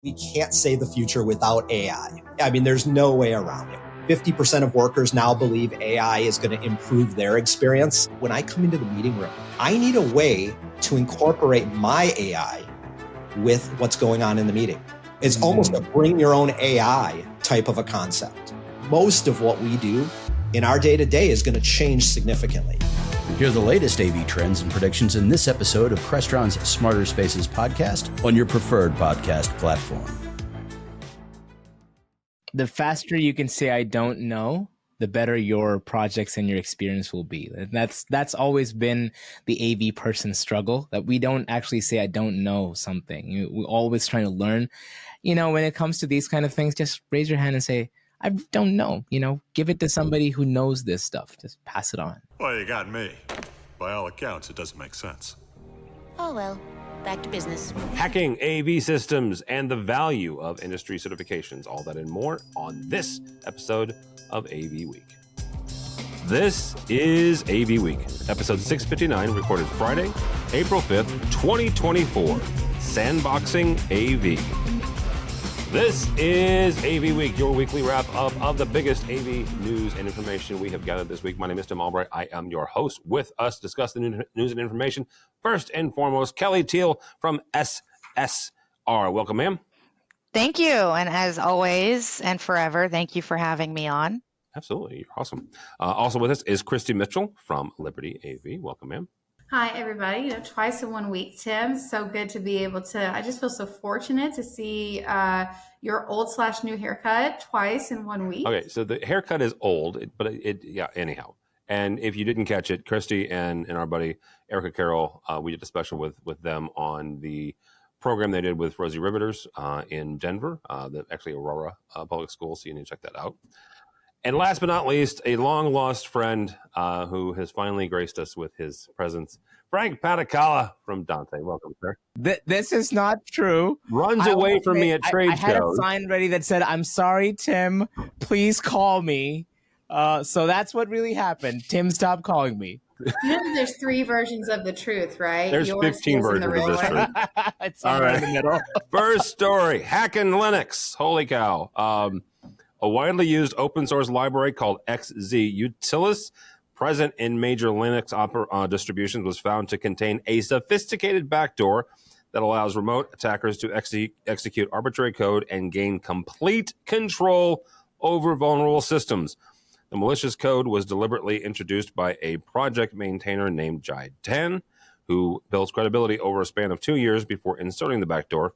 We can't say the future without AI. I mean, there's no way around it. 50% of workers now believe AI is going to improve their experience. When I come into the meeting room, I need a way to incorporate my AI with what's going on in the meeting. It's almost a bring your own AI type of a concept. Most of what we do in our day-to-day is going to change significantly. Hear the latest AV trends and predictions in this episode of Crestron's Smarter Spaces podcast on your preferred podcast platform. The faster you can say, I don't know, the better your projects and your experience will be. That's always been the AV person's struggle, that we don't actually say, I don't know something. We're always trying to learn. You know, when it comes to these kind of things, just raise your hand and say, I don't know, give it to somebody who knows this stuff. Just pass it on. Well, you got me. By all accounts, it doesn't make sense. Oh, well, back to business. Hacking AV systems and the value of industry certifications. All that and more on this episode of AV Week. This is AV Week, episode 659, recorded Friday, April 5th, 2024. Sandboxing AV. This is AV Week, your weekly wrap-up of the biggest AV news and information we have gathered this week. My name is Tim Albright. I am your host. With us to discuss the news and information, first and foremost, Kelly Teal from SSR. Welcome, ma'am. Thank you. And as always and forever, thank you for having me on. Absolutely. You're awesome. Also with us is Christy Mitchell from Liberty AV. Welcome, ma'am. Hi, everybody. Twice in 1 week, Tim. So good to be able to, I just feel so fortunate to see your old/new haircut twice in 1 week. Okay, so the haircut is old, but anyhow. And if you didn't catch it, Christy and our buddy Erica Carroll, we did a special with them on the program they did with Rosie Riveters in Denver, actually Aurora Public School, so you need to check that out. And last but not least, a long-lost friend who has finally graced us with his presence, Frank Paticala from Dante. Welcome, sir. This is not true. Runs away from me at trade shows. I had a sign ready that said, I'm sorry, Tim, please call me. So that's what really happened. Tim stopped calling me. There's three versions of the truth, right? There's 15 versions of this truth. It's all right in the middle. First story, hacking Linux. Holy cow. A widely used open source library called XZ Utils, present in major Linux distributions, was found to contain a sophisticated backdoor that allows remote attackers to execute arbitrary code and gain complete control over vulnerable systems. The malicious code was deliberately introduced by a project maintainer named Jai10, who built credibility over a span of 2 years before inserting the backdoor.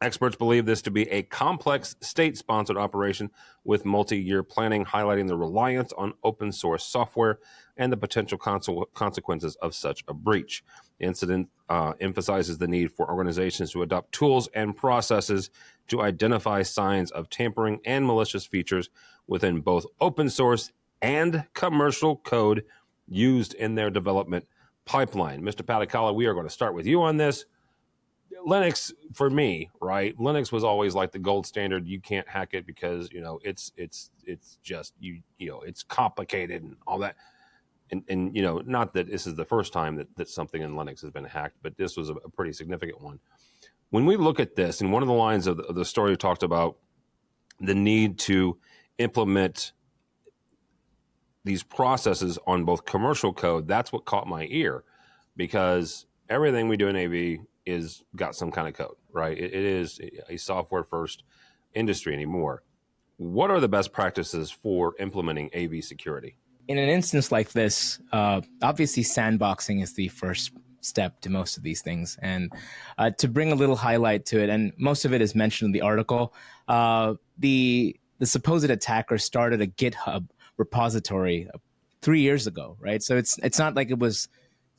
Experts believe this to be a complex state-sponsored operation with multi-year planning, highlighting the reliance on open-source software and the potential consequences of such a breach. The incident emphasizes the need for organizations to adopt tools and processes to identify signs of tampering and malicious features within both open-source and commercial code used in their development pipeline. Mr. Paticala, we are going to start with you on this. Linux, for me, right? Linux was always like the gold standard. You can't hack it because it's just it's complicated and all that. And not that this is the first time that something in Linux has been hacked, but this was a pretty significant one. When we look at this, and one of the lines of the story talked about the need to implement these processes on both commercial code, that's what caught my ear, because everything we do in AV is got some kind of code, right? It is a software first industry anymore. What are the best practices for implementing AV security? In an instance like this, obviously sandboxing is the first step to most of these things. And to bring a little highlight to it, and most of it is mentioned in the article, the supposed attacker started a GitHub repository 3 years ago, right? So it's not like it was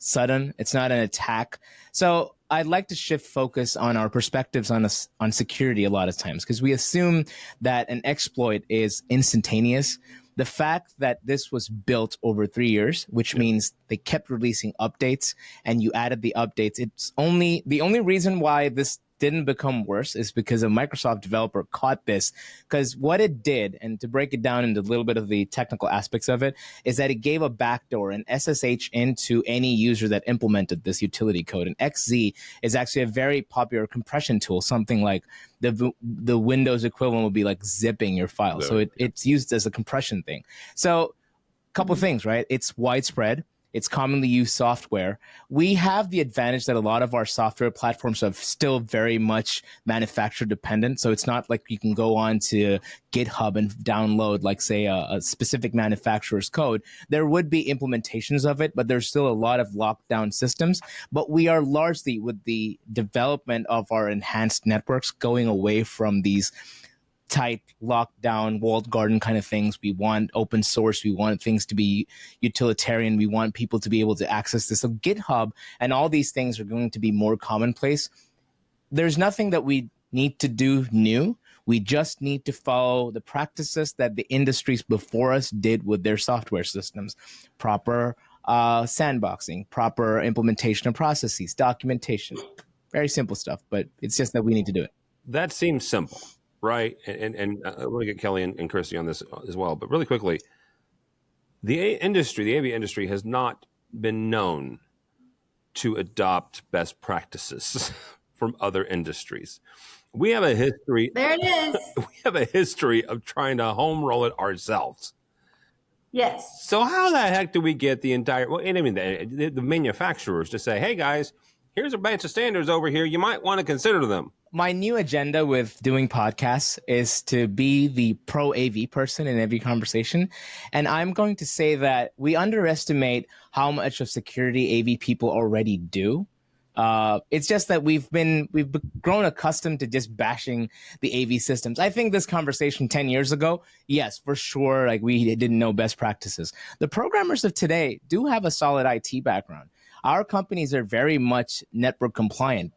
sudden. It's not an attack. So I'd like to shift focus on our perspectives on security a lot of times, because we assume that an exploit is instantaneous. The fact that this was built over 3 years, which means they kept releasing updates and you added the updates, it's the only reason why this didn't become worse is because a Microsoft developer caught this. Because what it did, and to break it down into a little bit of the technical aspects of it, is that it gave a backdoor, an SSH into any user that implemented this utility code. And XZ is actually a very popular compression tool, something like the Windows equivalent would be like zipping your file. So it's used as a compression thing. So couple things, right? It's widespread. It's commonly used software. We have the advantage that a lot of our software platforms are still very much manufacturer dependent. So it's not like you can go on to GitHub and download, like, say, a specific manufacturer's code. There would be implementations of it, but there's still a lot of lockdown systems. But we are largely, with the development of our enhanced networks, going away from these tight, lockdown, walled garden kind of things. We want open source. We want things to be utilitarian. We want people to be able to access this. So GitHub and all these things are going to be more commonplace. There's nothing that we need to do new. We just need to follow the practices that the industries before us did with their software systems. Proper sandboxing, proper implementation of processes, documentation. Very simple stuff, but it's just that we need to do it. That seems simple. Right. And I want to get Kelly and Christy on this as well. But really quickly, the AV industry has not been known to adopt best practices from other industries. We have a history. There it is. We have a history of trying to home roll it ourselves. Yes. So how the heck do we get the entire, well, I mean, the manufacturers to say, hey, guys, here's a bunch of standards over here. You might want to consider them. My new agenda with doing podcasts is to be the pro AV person in every conversation. And I'm going to say that we underestimate how much of security AV people already do. It's just that we've grown accustomed to just bashing the AV systems. I think this conversation 10 years ago, yes, for sure, like we didn't know best practices. The programmers of today do have a solid IT background. Our companies are very much network compliant.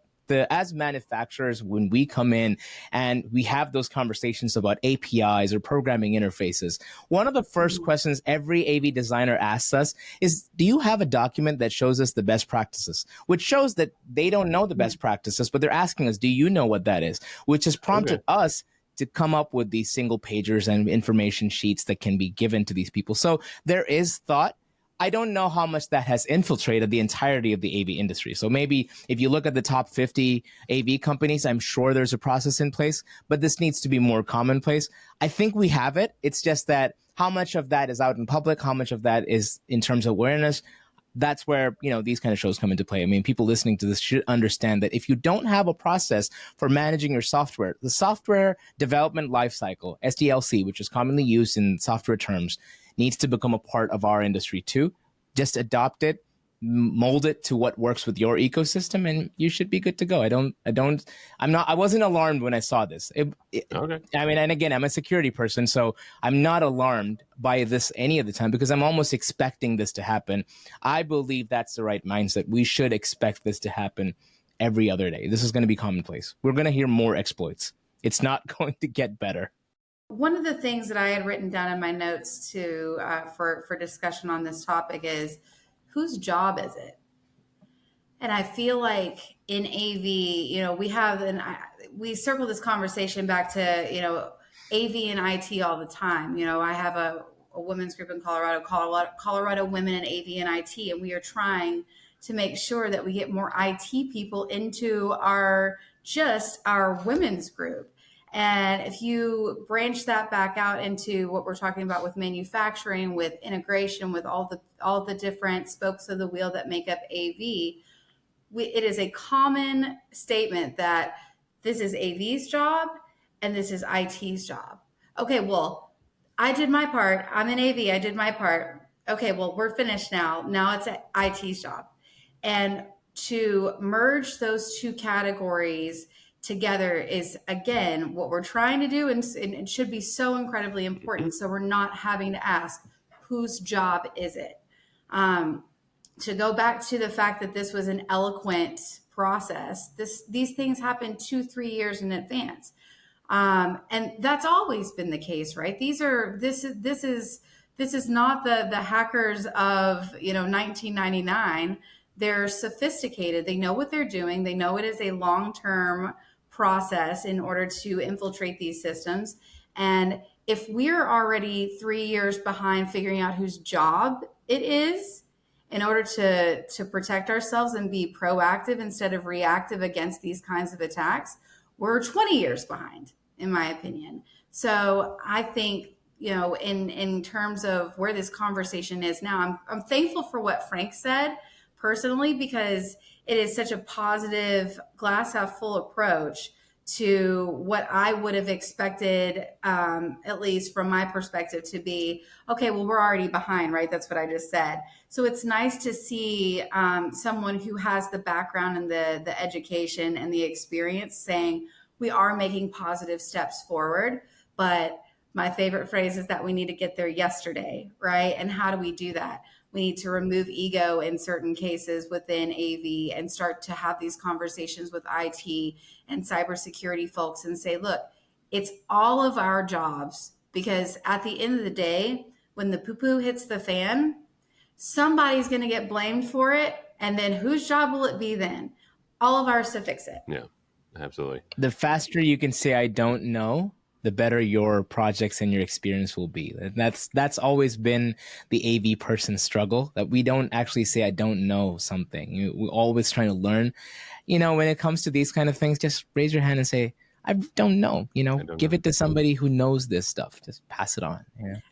As manufacturers, when we come in and we have those conversations about APIs or programming interfaces, one of the first questions every AV designer asks us is, do you have a document that shows us the best practices? Which shows that they don't know the best practices, but they're asking us, do you know what that is? Which has prompted us to come up with these single pagers and information sheets that can be given to these people. So there is thought. I don't know how much that has infiltrated the entirety of the AV industry. So maybe if you look at the top 50 AV companies, I'm sure there's a process in place, but this needs to be more commonplace. I think we have it. It's just that how much of that is out in public, how much of that is in terms of awareness, that's where, these kind of shows come into play. I mean, people listening to this should understand that if you don't have a process for managing your software, the software development lifecycle, SDLC, which is commonly used in software terms, needs to become a part of our industry too. Just adopt it, mold it to what works with your ecosystem, and you should be good to go. I wasn't alarmed when I saw this. Okay. I mean, and again, I'm a security person, so I'm not alarmed by this any of the time because I'm almost expecting this to happen. I believe that's the right mindset. We should expect this to happen every other day. This is going to be commonplace. We're going to hear more exploits. It's not going to get better. One of the things that I had written down in my notes for discussion on this topic is, whose job is it? And I feel like in AV, we circle this conversation back to, AV and IT all the time. I have a women's group in Colorado Women in AV and IT, and we are trying to make sure that we get more IT people into our women's group. And if you branch that back out into what we're talking about with manufacturing, with integration, with all the different spokes of the wheel that make up AV, it is a common statement that this is AV's job and this is IT's job. Okay, well, I did my part. I'm in AV. I did my part. Okay, well, we're finished now. Now it's IT's job. And to merge those two categories together is, again, what we're trying to do, and it should be so incredibly important. So we're not having to ask, whose job is it? To go back to the fact that this was an eloquent process, these things happen 2-3 years in advance. And that's always been the case, right? This is not the hackers of 1999. They're sophisticated. They know what they're doing. They know it is a long-term process in order to infiltrate these systems. And if we're already 3 years behind figuring out whose job it is in order to protect ourselves and be proactive instead of reactive against these kinds of attacks, we're 20 years behind, in my opinion. So I think, in terms of where this conversation is now, I'm thankful for what Frank said personally, because it is such a positive glass half full approach to what I would have expected, at least from my perspective, to be, okay, well, we're already behind, right? That's what I just said. So it's nice to see someone who has the background and the education and the experience saying we are making positive steps forward. But my favorite phrase is that we need to get there yesterday, right? And how do we do that? We need to remove ego in certain cases within AV and start to have these conversations with IT and cybersecurity folks and say, look, it's all of our jobs, because at the end of the day, when the poo-poo hits the fan, somebody's going to get blamed for it. And then whose job will it be then? All of ours to fix it. Yeah, absolutely. The faster you can say, I don't know, the better your projects and your experience will be. That's always been the AV person's struggle, that we don't actually say, I don't know something. We're always trying to learn. When it comes to these kind of things, just raise your hand and say, I don't know, give it to somebody who knows this stuff. Just pass it on.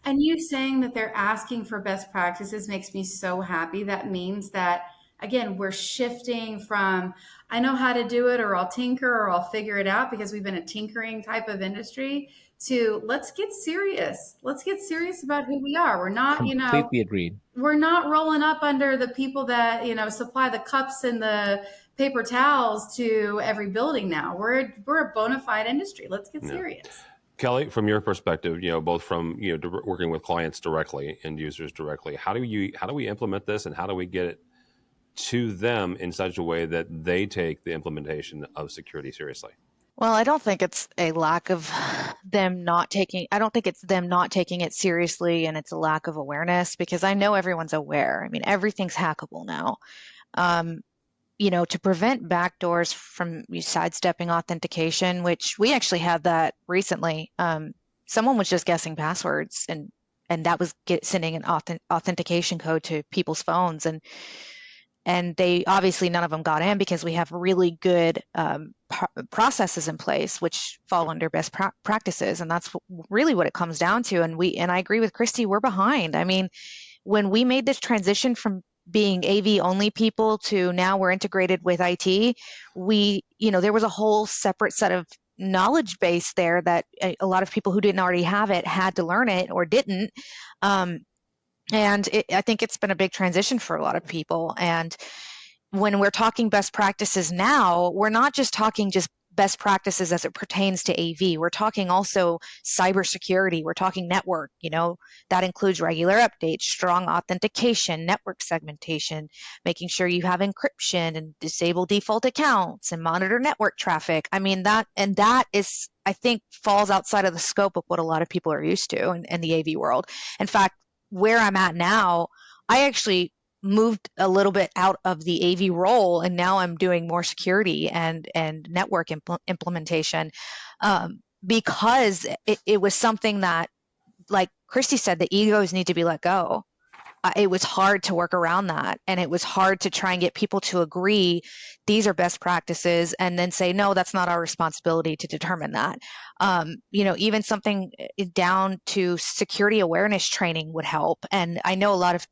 And you saying that they're asking for best practices makes me so happy. That means that, again, we're shifting from, I know how to do it, or I'll tinker, or I'll figure it out, because we've been a tinkering type of industry, to let's get serious. Let's get serious about who we are. We're not, completely agreed. We're not rolling up under the people that, supply the cups and the paper towels to every building now. We're a bona fide industry. Let's get serious. Kelly, from your perspective, both from working with clients directly and users directly, how do we implement this, and how do we get it to them in such a way that they take the implementation of security seriously? Well, I don't think it's a lack of them not taking, I don't think it's them not taking it seriously and it's a lack of awareness, because I know everyone's aware. I mean, everything's hackable now. To prevent backdoors from sidestepping authentication, which we actually had that recently. Someone was just guessing passwords, and that was sending an authentication code to people's phones, and they obviously, none of them got in, because we have really good processes in place which fall under best practices, and that's really what it comes down to. And I agree with Christy, we're behind. I mean, when we made this transition from being AV only people to now we're integrated with IT, there was a whole separate set of knowledge base there that a lot of people who didn't already have it had to learn it or didn't. I think it's been a big transition for a lot of people. And when we're talking best practices now, we're not just talking just best practices as it pertains to AV. We're talking also cybersecurity. We're talking network. That includes regular updates, strong authentication, network segmentation, making sure you have encryption and disable default accounts and monitor network traffic. I mean, that is, I think, falls outside of the scope of what a lot of people are used to in the AV world. In fact, where I'm at now, I actually moved a little bit out of the AV role, and now I'm doing more security and network implementation, because it was something that, like Christy said, the egos need to be let go. It was hard to work around that, and it was hard to try and get people to agree these are best practices, and then say, no, that's not our responsibility to determine that. Even something down to security awareness training would help. And I know a lot of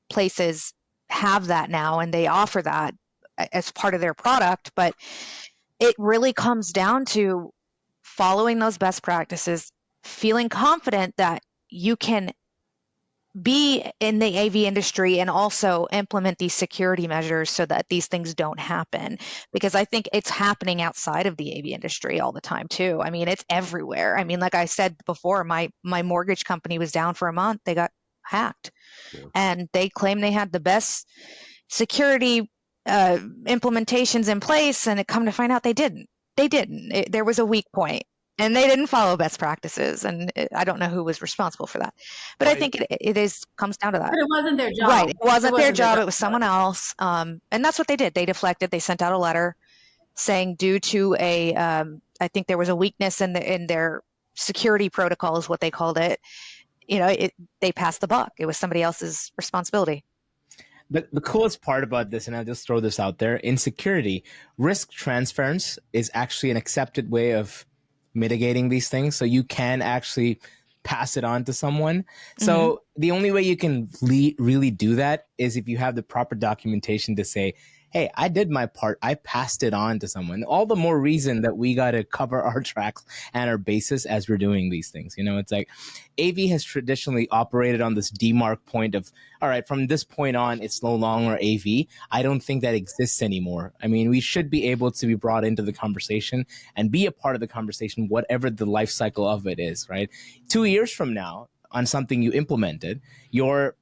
places have that now, and they offer that as part of their product, but it really comes down to following those best practices, feeling confident that you can be in the AV industry and also implement these security measures so that these things don't happen. Because I think it's happening outside of the AV industry all the time too. I mean, it's everywhere. I mean, like I said before, my mortgage company was down for a month. They got hacked. Yeah. And they claim they had the best security implementations in place, and it come to find out they didn't. There was a weak point. And they didn't follow best practices, and I don't know who was responsible for that. But right. I think it comes down to that. But it wasn't their job. Right. It wasn't their job. It was someone else. And that's what they did. They deflected. They sent out a letter. saying due to I think there was a weakness in their security protocol is what they called it. They passed the buck. It was somebody else's responsibility. The coolest part about this, and I'll just throw this out there, in security, risk transference is actually an accepted way of mitigating these things. So you can actually pass it on to someone. So the only way you can really do that is if you have the proper documentation to say, hey, I did my part. I passed it on to someone. All the more reason that we got to cover our tracks and our bases as we're doing these things. It's like AV has traditionally operated on this demarc point of, all right, from this point on, it's no longer AV. I don't think that exists anymore. I mean, we should be able to be brought into the conversation and be a part of the conversation, whatever the life cycle of it is, right? 2 years from now, on something you implemented, your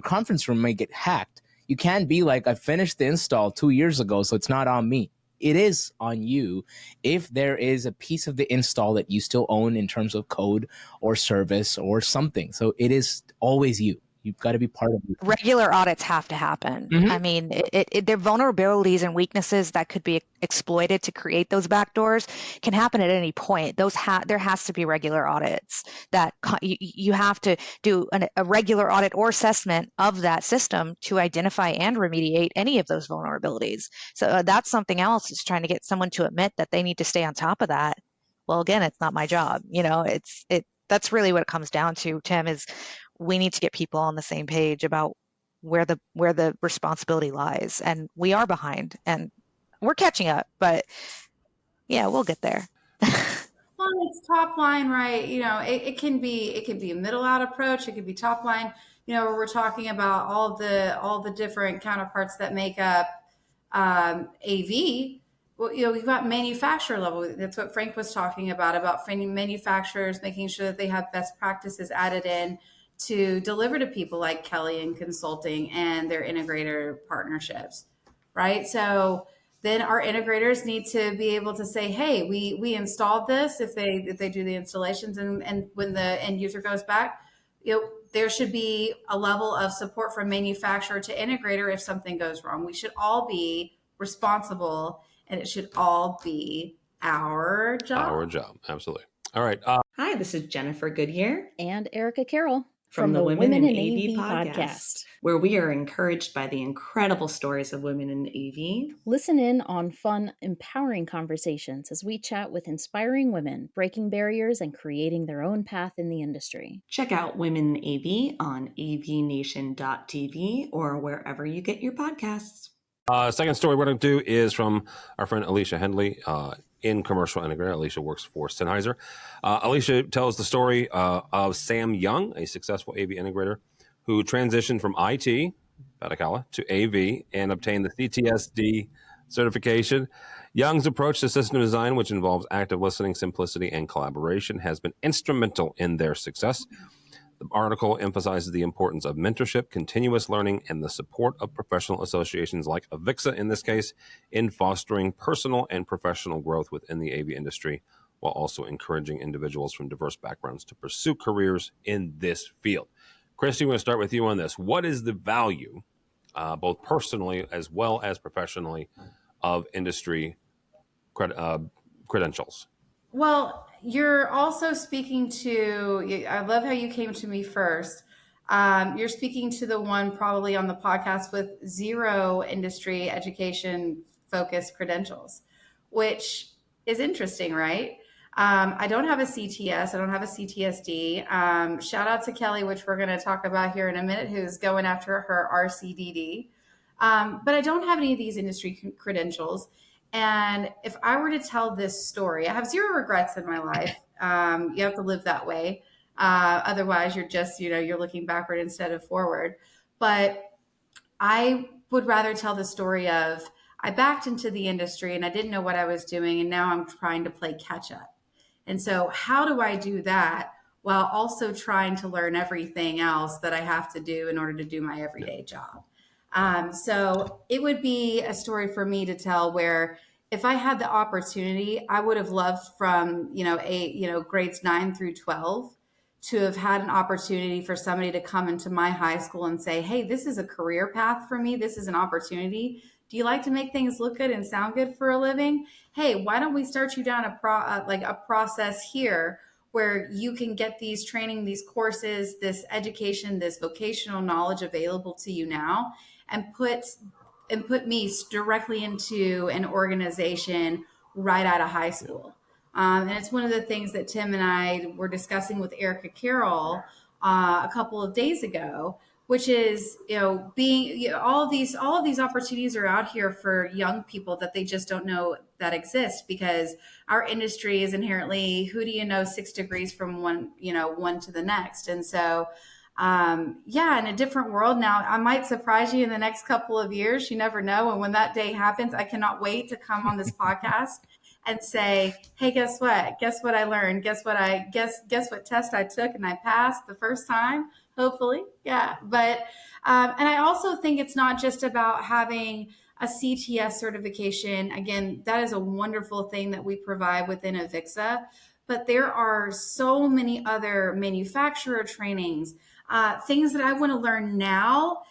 conference room may get hacked. You can't be like, I finished the install 2 years ago, so it's not on me. It is on you if there is a piece of the install that you still own in terms of code or service or something. So it is always you. You've got to be part of it. Regular audits have to happen. I mean, their vulnerabilities and weaknesses that could be exploited to create those backdoors can happen at any point. There has to be regular audits that you have to do a regular audit or assessment of that system to identify and remediate any of those vulnerabilities. So that's something else, is trying to get someone to admit that they need to stay on top of that. Well, again, it's not my job. That's really what it comes down to, Tim, is we need to get people on the same page about where the responsibility lies. And we are behind and we're catching up, but yeah, we'll get there. Well, it's top line, right? It can be a middle out approach. It could be top line, where we're talking about all the different counterparts that make up AV. Well, we've got manufacturer level. That's what Frank was talking about manufacturers, making sure that they have best practices added in to deliver to people like Kelly and Consulting and their integrator partnerships, right? So then our integrators need to be able to say, hey, we installed this if they do the installations, and when the end user goes back, there should be a level of support from manufacturer to integrator if something goes wrong. We should all be responsible, and it should all be our job. Our job, absolutely. All right. Hi, this is Jennifer Goodyear and Erica Carroll from the Women in AV podcast, where we are encouraged by the incredible stories of women in AV. Listen in on fun, empowering conversations as we chat with inspiring women, breaking barriers and creating their own path in the industry. Check out Women in AV on avnation.tv or wherever you get your podcasts. Second story we're going to do is from our friend Alicia Hendley in Commercial Integrator. Alicia works for Sennheiser. Alicia tells the story of Sam Young, a successful AV integrator who transitioned from IT, Batakala, to AV and obtained the CTS-D certification. Young's approach to system design, which involves active listening, simplicity, and collaboration, has been instrumental in their success. The article emphasizes the importance of mentorship, continuous learning, and the support of professional associations like AVIXA, in this case, in fostering personal and professional growth within the AV industry, while also encouraging individuals from diverse backgrounds to pursue careers in this field. Christy, we're going to start with you on this. What is the value, both personally as well as professionally, of industry credentials? Well, you're also speaking to, I love how you came to me first. You're speaking to the one probably on the podcast with zero industry education focused credentials, which is interesting, right? I don't have a CTS. I don't have a CTS-D. Shout out to Kelly, which we're going to talk about here in a minute, who's going after her RCDD. But I don't have any of these industry credentials. And if I were to tell this story, I have zero regrets in my life. You have to live that way. Otherwise, you're just, you're looking backward instead of forward. But I would rather tell the story of, I backed into the industry and I didn't know what I was doing. And now I'm trying to play catch up. And so how do I do that while also trying to learn everything else that I have to do in order to do my everyday job? So it would be a story for me to tell where if I had the opportunity, I would have loved from, grades 9 through 12 to have had an opportunity for somebody to come into my high school and say, hey, this is a career path for me. This is an opportunity Do you like to make things look good and sound good for a living? Hey, why don't we start you down a process here where you can get these training, these courses, this education, this vocational knowledge available to you now, and put me directly into an organization right out of high school. And it's one of the things that Tim and I were discussing with Erica Carroll a couple of days ago, which is, all of these opportunities are out here for young people that they just don't know that exist, because our industry is inherently, who do you know 6 degrees from one to the next. And so, in a different world now, I might surprise you in the next couple of years. You never know. And when that day happens, I cannot wait to come on this podcast and say, hey, guess what? Guess what I learned? Guess what test I took and I passed the first time, hopefully. Yeah. But, and I also think it's not just about having a CTS certification. Again, that is a wonderful thing that we provide within AVIXA, but there are so many other manufacturer trainings, things that I want to learn now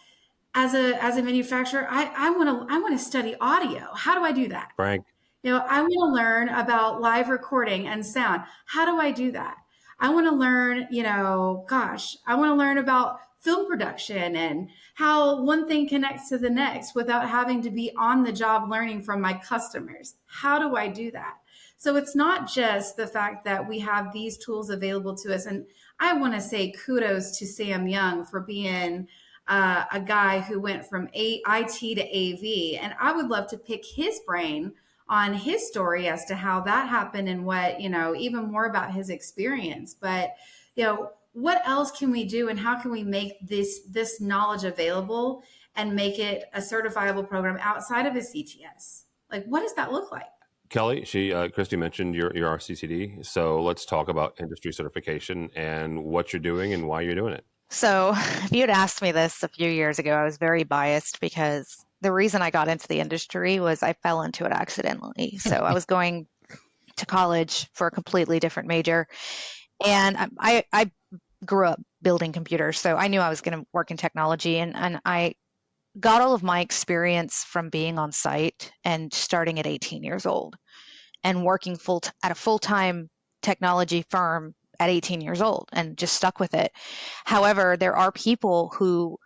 as a manufacturer. I want to study audio. How do I do that? Frank. I want to learn about live recording and sound. How do I do that? I want to learn, I want to learn about film production and how one thing connects to the next without having to be on the job learning from my customers. How do I do that? So it's not just the fact that we have these tools available to us. And I want to say kudos to Sam Young for being a guy who went from IT to AV. And I would love to pick his brain on his story as to how that happened and what, even more about his experience. But, what else can we do and how can we make this knowledge available and make it a certifiable program outside of a CTS? Like, what does that look like? Kelly, Christy mentioned your RCCD. So let's talk about industry certification and what you're doing and why you're doing it. So if you had asked me this a few years ago, I was very biased because the reason I got into the industry was I fell into it accidentally. So I was going to college for a completely different major. And I grew up building computers. So I knew I was going to work in technology. And I got all of my experience from being on site and starting at 18 years old and working at a full-time technology firm at 18 years old and just stuck with it. However, there are people who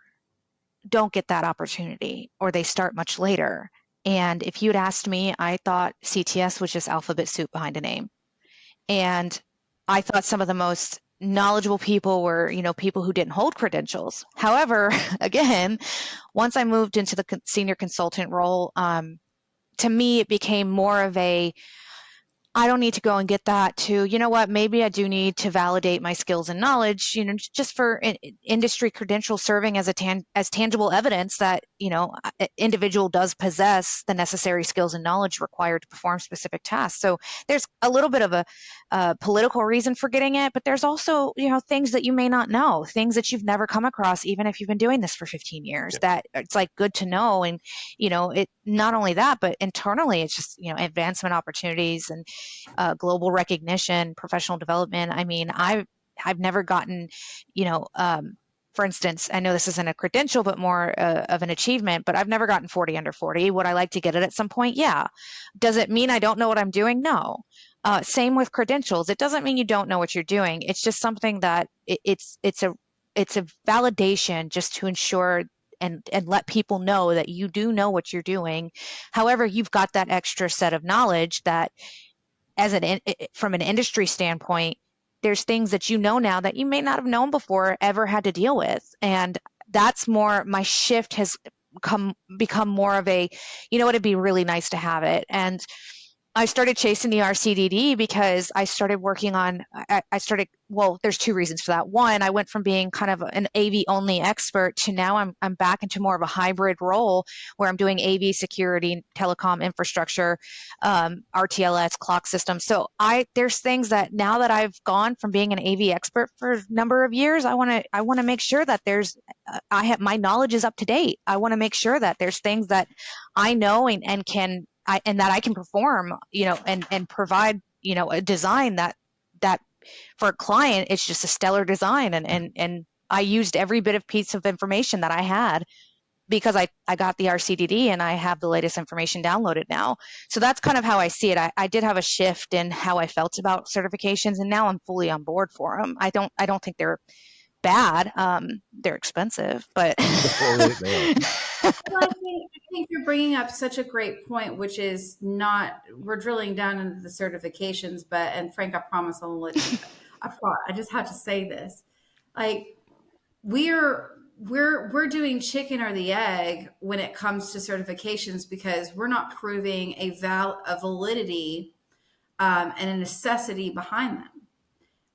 don't get that opportunity or they start much later. And if you'd asked me, I thought CTS was just alphabet soup behind a name. And I thought some of the most knowledgeable people were, people who didn't hold credentials. However, again, once I moved into the senior consultant role, to me, it became more of I don't need to go and get that to, maybe I do need to validate my skills and knowledge, just for industry credentials serving as as tangible evidence that, an individual does possess the necessary skills and knowledge required to perform specific tasks. So there's a little bit of a political reason for getting it, but there's also, things that you may not know, things that you've never come across, even if you've been doing this for 15 years, that it's like good to know. And, it not only that, but internally, it's just, advancement opportunities and global recognition, professional development. I mean, I've never gotten, for instance, I know this isn't a credential, but more of an achievement, but I've never gotten 40 under 40. Would I like to get it at some point? Yeah. Does it mean I don't know what I'm doing? No. Same with credentials. It doesn't mean you don't know what you're doing. It's just something that it's a validation just to ensure and let people know that you do know what you're doing. However, you've got that extra set of knowledge that from an industry standpoint, there's things that now that you may not have known before, ever had to deal with. And that's my shift has become more of it'd be really nice to have it. And I started chasing the RCDD because I started working on, there's two reasons for that. One, I went from being kind of an AV only expert to now I'm back into more of a hybrid role where I'm doing AV security, telecom infrastructure, RTLS, clock systems. So there's things that now that I've gone from being an AV expert for a number of years, I want to make sure that my knowledge is up to date. I want to make sure that there's things that I know and that I can perform, and provide, a design that for a client, it's just a stellar design. And I used every bit of piece of information that I had because I got the RCDD and I have the latest information downloaded now. So that's kind of how I see it. I did have a shift in how I felt about certifications, and now I'm fully on board for them. I don't think they're bad. They're expensive, but Well, they are. Well, I think you're bringing up such a great point, which is not, we're drilling down into the certifications, but, and Frank, I promise I'll let you, I just have to say this. Like, we're doing chicken or the egg when it comes to certifications, because we're not proving a validity and a necessity behind them.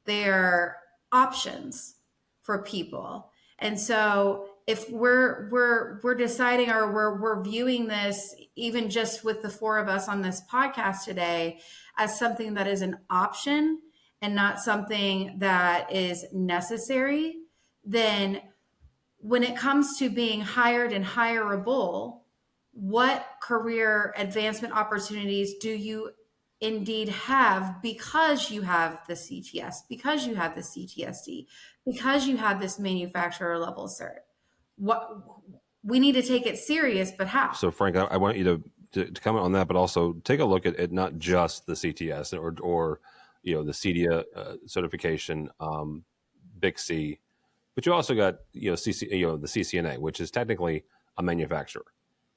They're options for people. And so if we're deciding, or we're viewing this, even just with the four of us on this podcast today, as something that is an option and not something that is necessary, then when it comes to being hired and hireable, what career advancement opportunities do you indeed have because you have the CTS, because you have the CTS-D, because you have this manufacturer level cert? What we need to take it serious, but how? So Frank, I want you to comment on that, but also take a look at not just the CTS or the CEDIA certification, Big C, but you also got the CCNA, which is technically a manufacturer,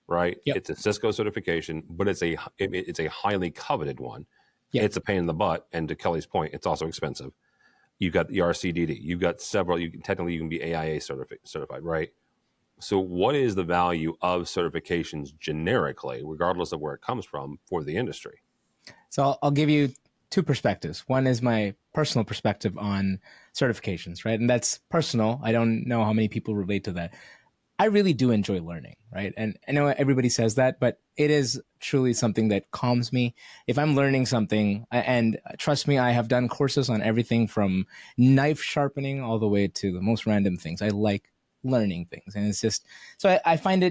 right? Yep. It's a Cisco certification, but it's a highly coveted one. Yep. It's a pain in the butt, and to Kelly's point, it's also expensive. You've got the RCDD. You've got several. Technically, you can be AIA certified, right? So what is the value of certifications generically, regardless of where it comes from, for the industry? So I'll give you two perspectives. One is my personal perspective on certifications, right? And that's personal. I don't know how many people relate to that. I really do enjoy learning, right? And I know everybody says that, but it is truly something that calms me. If I'm learning something, and trust me, I have done courses on everything from knife sharpening all the way to the most random things. I like learning things. And it's just, so I find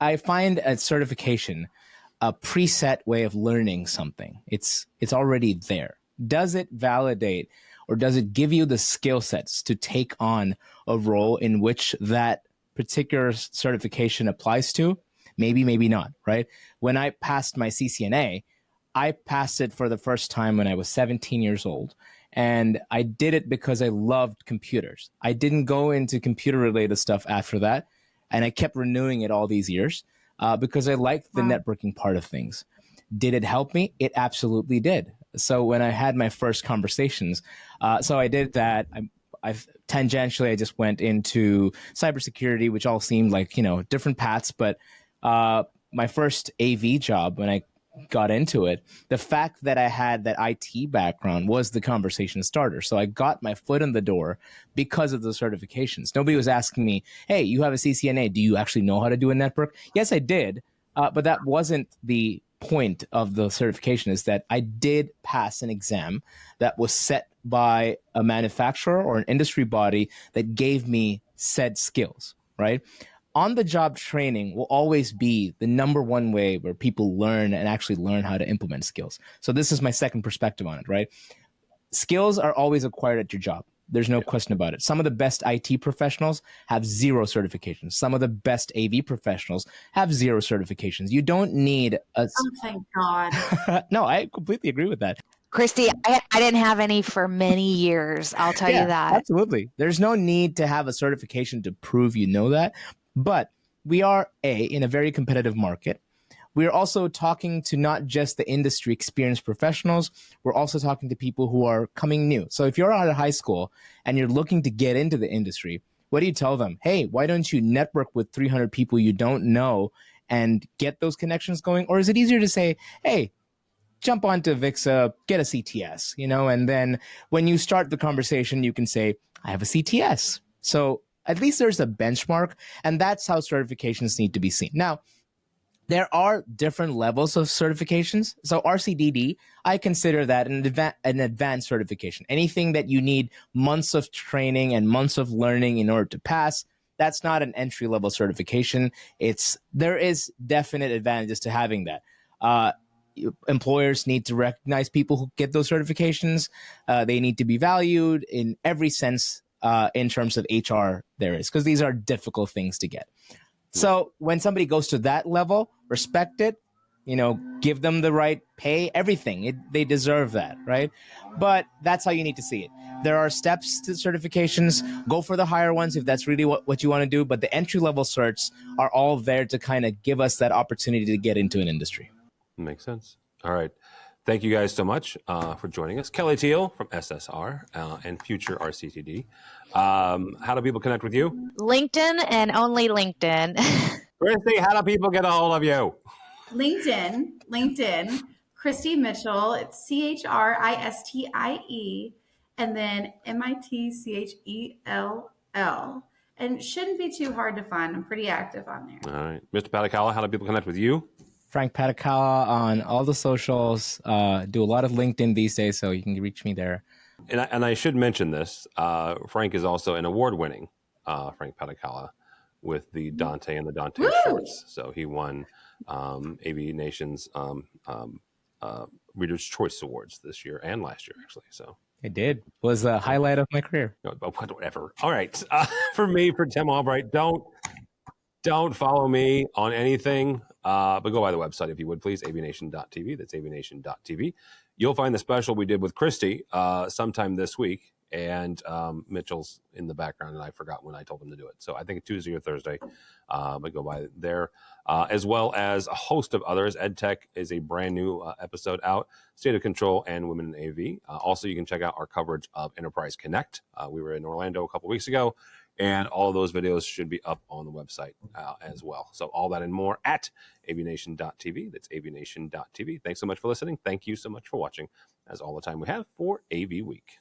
a certification a preset way of learning something. It's already there. Does it validate, or does it give you the skill sets to take on a role in which that particular certification applies to? Maybe, maybe not, right? When I passed my CCNA, I passed it for the first time when I was 17 years old. And I did it because I loved computers. I didn't go into computer related stuff after that. And I kept renewing it all these years because I liked the networking part of things. Did it help me? It absolutely did. So when I had my first conversations, so I did that. I've tangentially, I just went into cybersecurity, which all seemed like, different paths. But my first AV job, when I got into it, the fact that I had that IT background was the conversation starter. So I got my foot in the door because of the certifications. Nobody was asking me, hey, you have a CCNA. Do you actually know how to do a network? Yes, I did. But that wasn't the point of the certification, is that I did pass an exam that was set by a manufacturer or an industry body that gave me said skills, right? On-the-job training will always be the number one way where people learn and actually learn how to implement skills. So this is my second perspective on it, right? Skills are always acquired at your job. There's no question about it. Some of the best IT professionals have 0 certifications. Some of the best AV professionals have 0 certifications. You don't need a... Oh, thank God. No, I completely agree with that. Christy, I didn't have any for many years. I'll tell you that. Absolutely. There's no need to have a certification to prove you know that. But we are, in a very competitive market. We're also talking to not just the industry experienced professionals. We're also talking to people who are coming new. So if you're out of high school and you're looking to get into the industry, what do you tell them? Hey, why don't you network with 300 people you don't know and get those connections going? Or is it easier to say, hey, jump onto VIXA, get a CTS, and then when you start the conversation, you can say, I have a CTS. So at least there's a benchmark, and that's how certifications need to be seen. Now, there are different levels of certifications. So RCDD, I consider that an advanced certification. Anything that you need months of training and months of learning in order to pass, that's not an entry-level certification. There is definite advantages to having that. Employers need to recognize people who get those certifications. They need to be valued in every sense in terms of HR there is, because these are difficult things to get. So when somebody goes to that level, respect it, give them the right pay, everything. They deserve that, right? But that's how you need to see it. There are steps to certifications. Go for the higher ones if that's really what you want to do. But the entry-level certs are all there to kind of give us that opportunity to get into an industry. Makes sense. All right. Thank you guys so much for joining us. Kelly Teal from SSR and Future RCTD. How do people connect with you? LinkedIn and only LinkedIn. Christy, how do people get a hold of you? LinkedIn, Christy Mitchell. It's CHRISTIE and then MITCHELL. And shouldn't be too hard to find. I'm pretty active on there. All right. Mr. Patakala, how do people connect with you? Frank Patakala on all the socials. Do a lot of LinkedIn these days, so you can reach me there. And I should mention this. Frank is also an award-winning Frank Patakala with the Dante and the Dante shorts. So he won AVNation's Reader's Choice Awards this year and last year, actually. So it did. Was a highlight of my career. Whatever. All right. For Tim Albright, don't follow me on anything, but go by the website if you would, please, avnation.tv. That's avnation.tv. You'll find the special we did with Christy sometime this week, and Mitchell's in the background, and I forgot when I told him to do it. So I think Tuesday or Thursday, but go by there, as well as a host of others. EdTech is a brand new episode out, State of Control and Women in AV. Also, you can check out our coverage of Enterprise Connect. We were in Orlando a couple weeks ago, and all of those videos should be up on the website as well. So all that and more at avnation.tv. That's avnation.tv. Thanks so much for listening. Thank you so much for watching. That's all the time we have for AV Week.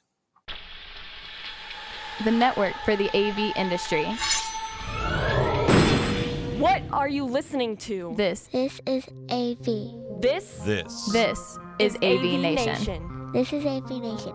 The network for the AV industry. What are you listening to? This is AV. This is AV Nation. This is AV Nation.